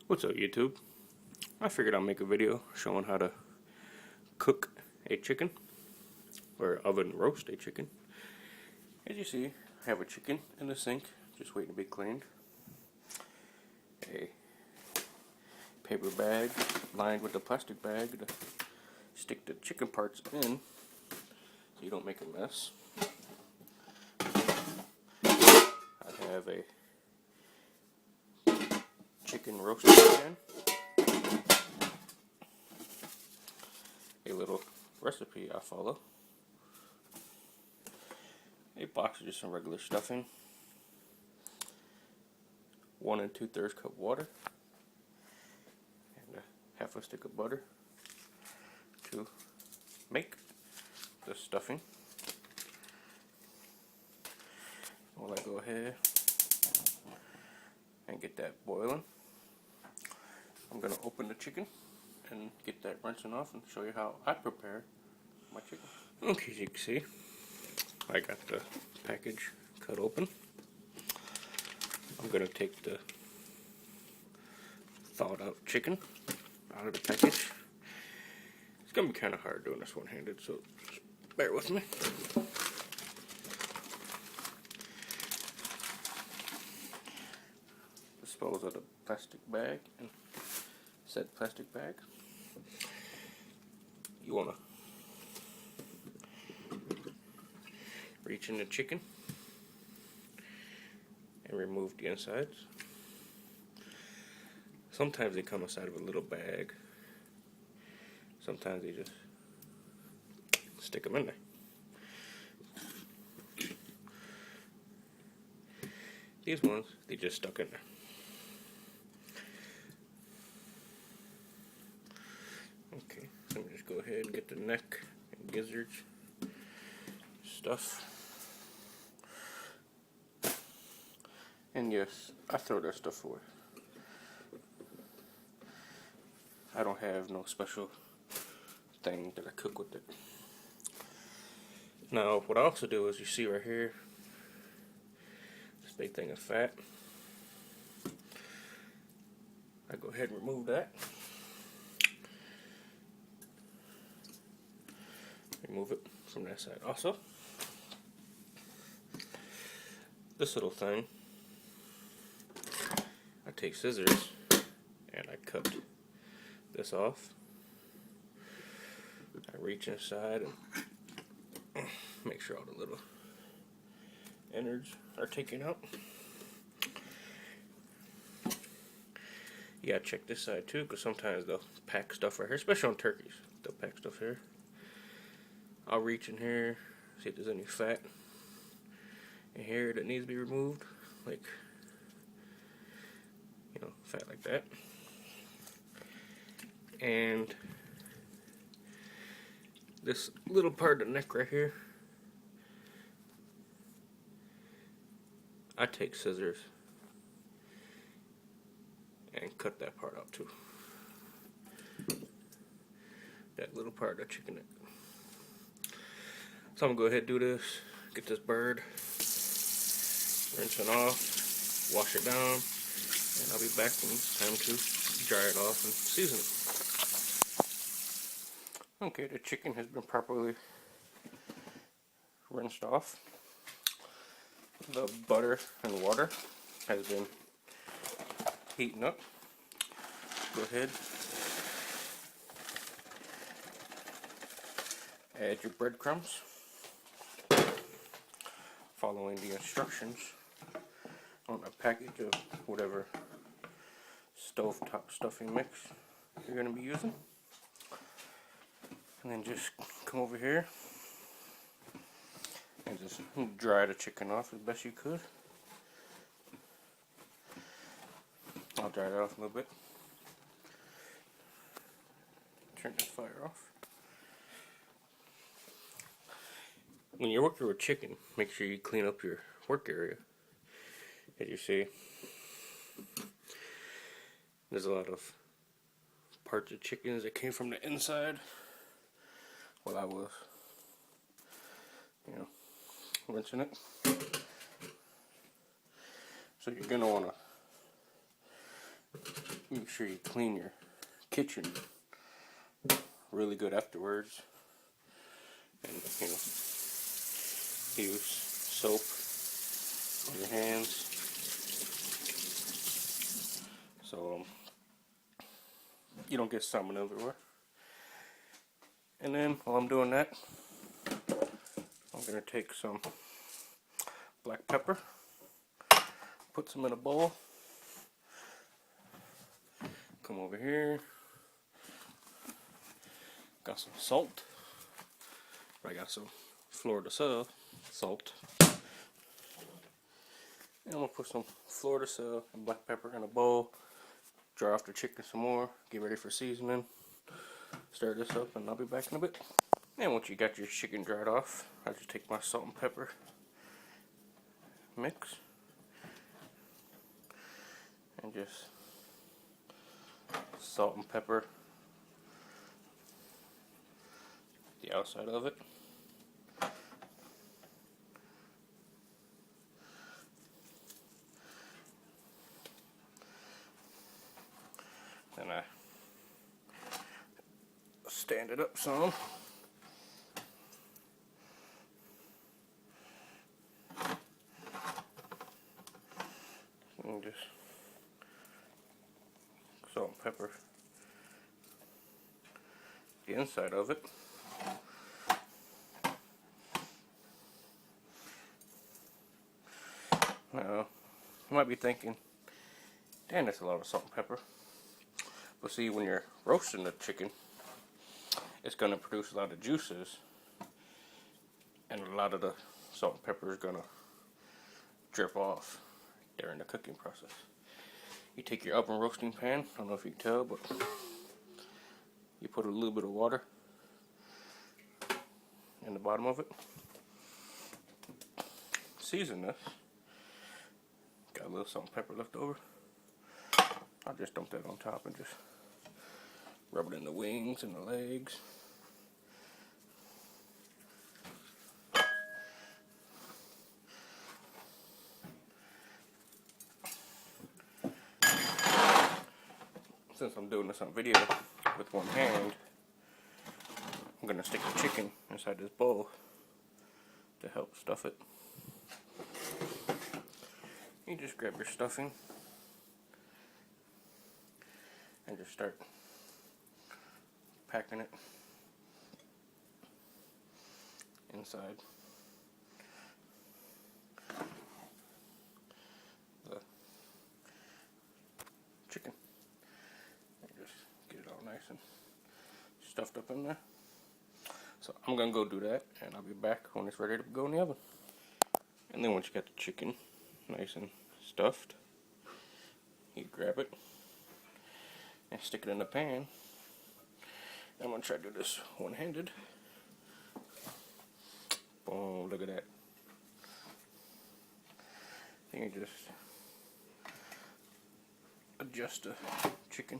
What's up, YouTube? I figured I'd make a video showing how to cook a chicken or oven roast a chicken. As you see, I have a chicken in the sink just waiting to be cleaned. A paper bag lined with a plastic bag to stick the chicken parts in so you don't make a mess. I have a chicken roasting pan, a little recipe I follow, a box of just some regular stuffing, 1 2/3 cup water, and a half a stick of butter to make the stuffing. While I go ahead and get that boiling, I'm going to open the chicken and get that rinsing off and show you how I prepare my chicken. Okay, as you can see, I got the package cut open. I'm going to take the thawed out chicken out of the package. It's going to be kind of hard doing this one-handed, so just bear with me. Dispose of the plastic bag, and said plastic bag, you want to reach in the chicken and remove the insides. Sometimes they come inside of a little bag. Sometimes they just stick them in there. These ones, they just stuck in there. Okay, so let me just go ahead and get the neck and gizzards stuff. And yes, I throw that stuff away. I don't have no special thing that I cook with it. Now, what I also do is, you see right here, this big thing of fat. I go ahead and remove that. Remove it from that side also. This little thing, I take scissors and I cut this off. I reach inside and make sure all the little innards are taken out. You gotta check this side too, because sometimes they'll pack stuff right here, especially on turkeys. They'll pack stuff here. I'll reach in here, see if there's any fat in here that needs to be removed, like, you know, fat like that. And this little part of the neck right here, I take scissors and cut that part out too. That little part of the chicken neck. So I'm gonna go ahead and do this, get this bird, rinse it off, wash it down, and I'll be back when it's time to dry it off and season it. Okay, the chicken has been properly rinsed off. The butter and water has been heating up. Go ahead, add your breadcrumbs, following the instructions on a package of whatever stovetop stuffing mix you're going to be using. And then just come over here and just dry the chicken off as best you could. I'll dry it off a little bit. Turn the fire off. When you're working with chicken, make sure you clean up your work area. As you see, there's a lot of parts of chickens that came from the inside while I was, you know, rinsing it. So you're going to want to make sure you clean your kitchen really good afterwards, and use soap on your hands so you don't get salmon everywhere. And then while I'm doing that, I'm going to take some black pepper, put some in a bowl, come over here, got some salt, I got some Florida salt, and I'm going to put some Florida and black pepper in a bowl, dry off the chicken some more, get ready for seasoning, stir this up, and I'll be back in a bit. And once you got your chicken dried off, I just take my salt and pepper mix and just salt and pepper the outside of it. Then I stand it up some. And just salt and pepper the inside of it. Now, you might be thinking, damn, that's a lot of salt and pepper. But see, when you're roasting the chicken, it's going to produce a lot of juices, and a lot of the salt and pepper is going to drip off during the cooking process. You take your oven roasting pan, I don't know if you can tell, but you put a little bit of water in the bottom of it. Season this. Got a little salt and pepper left over. I'll just dump that on top and just rub it in the wings and the legs. Since I'm doing this on video with one hand, I'm going to stick the chicken inside this bowl to help stuff it. You just grab your stuffing and just start packing it inside the chicken. And just get it all nice and stuffed up in there. So I'm going to go do that, and I'll be back when it's ready to go in the oven. And then once you got the chicken nice and stuffed, you grab it and stick it in the pan. I'm going to try to do this one-handed. Boom, look at that. Then you just adjust the chicken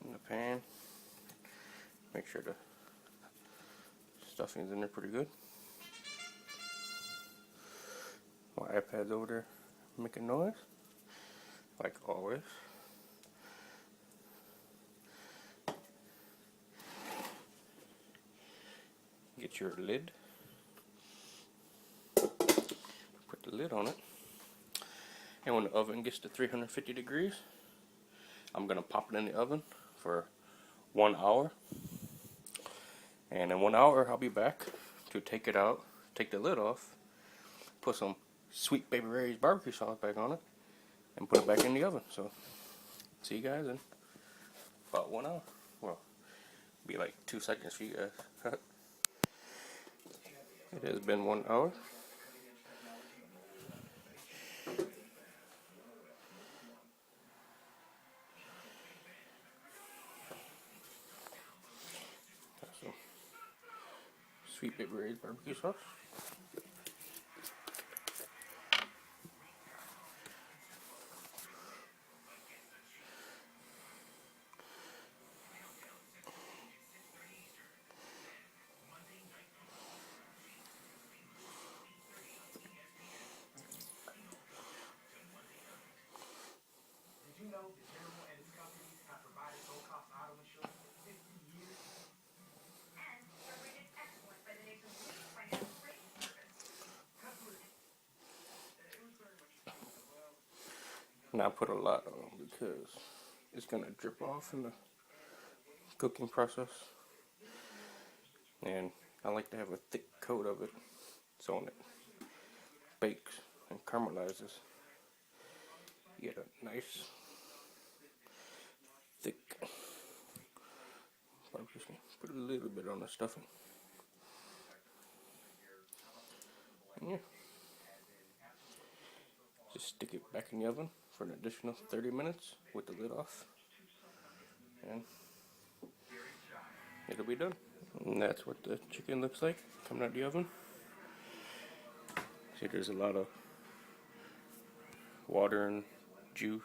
in the pan. Make sure the stuffing's in there pretty good. My iPad's over there making noise, like always. Get your lid, put the lid on it, and when the oven gets to 350 degrees, I'm going to pop it in the oven for 1 hour, and in 1 hour I'll be back to take it out, take the lid off, put some Sweet Baby Ray's barbecue sauce back on it, and put it back in the oven. So, see you guys in about 1 hour. Well, be like 2 seconds for you guys. It has been 1 hour. Got some Sweet Baby Ray's barbecue sauce. not put a lot on because it's gonna drip off in the cooking process, and I like to have a thick coat of it so when it bakes and caramelizes you get a nice thick. I'm just gonna put a little bit on the stuffing. And yeah, just stick it back in the oven for an additional 30 minutes with the lid off, and it'll be done. And that's what the chicken looks like coming out of the oven. See, there's a lot of water and juice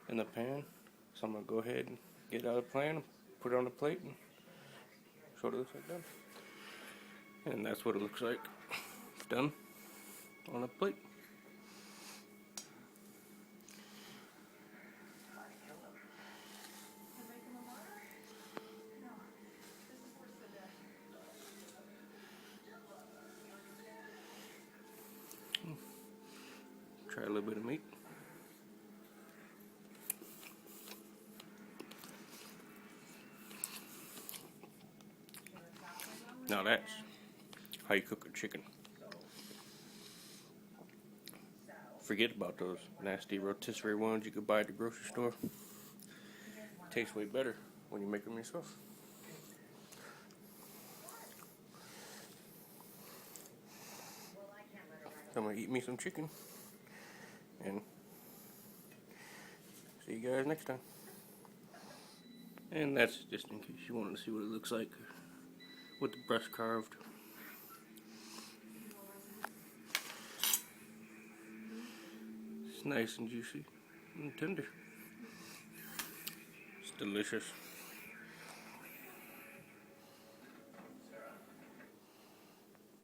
in the pan, so I'm gonna go ahead and get it out of the pan, put it on the plate, and show what it looks like done. And that's what it looks like done on a plate. Try a little bit of meat. Now that's how you cook a chicken. Forget about those nasty rotisserie ones you could buy at the grocery store. Tastes way better when you make them yourself. I'm gonna eat me some chicken, and see you guys next time. And that's just in case you wanted to see what it looks like with the breast carved. It's nice and juicy and tender. It's delicious.